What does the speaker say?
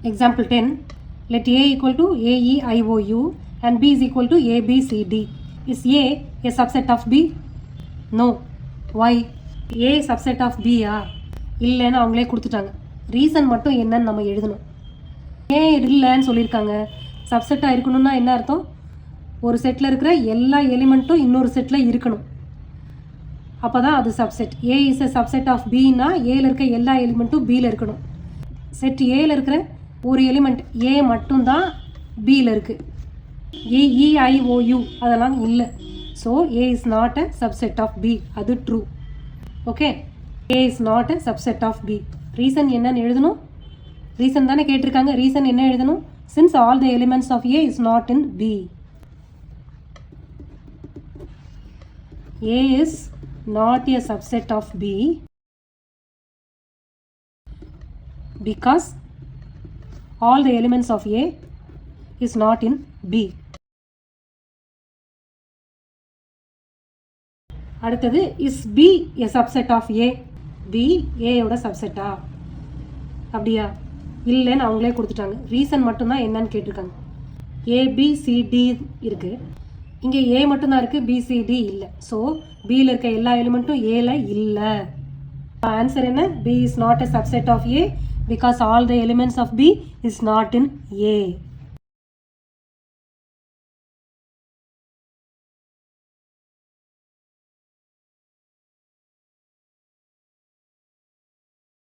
Example 10. Let A equal to AEIOU and B is equal to ABCD. Is A a subset of B? No. Why? A subset of B இல்லைன்னு அவங்களே கொடுத்துட்டாங்க. Reason மட்டும் என்னன்னு நம்ம எழுதணும். ஏன் இல்லைன்னு சொல்லியிருக்காங்க. சப்செட்டாக இருக்கணும்னா என்ன அர்த்தம்? ஒரு செட்டில் இருக்கிற எல்லா எலிமெண்ட்டும் இன்னொரு செட்டில் இருக்கணும். அப்போ தான் அது subset. A is a subset of பின்னா ஏல இருக்க எல்லா எலிமெண்ட்டும் பியில் இருக்கணும். செட் ஏல இருக்கிற ஒரு எலிமெண்ட் ஏ மட்டும்தான் பியில் இருக்குது. EEIOU அதெல்லாம் இல்லை. So A is not a subset of B. அது true. Okay, A is not a subset of B. Reason என்னன்னு எழுதணும்? ரீசன் தானே கேட்டிருக்காங்க. ரீசன் என்ன எழுதணும்? Since all the elements of A is not in B. A is not a subset of B because all the elements of A is not in B. அடுத்தது is B a subset of A? B A யோட சப்செட்டா? அப்படியா? இல்லைன்னு அவங்களே கொடுத்துட்டாங்க. Reason மட்டும்தான் என்னன்னு கேட்டிருக்காங்க. ABCD இருக்குது. இங்கே ஏ மட்டும்தான் இருக்குது, பிசிடி இல்லை. ஸோ பியில் இருக்க எல்லா எலிமெண்ட்டும் ஏல இல்லை. ஆன்சர் என்ன? B is not a subset of A because all the elements of B is not in A.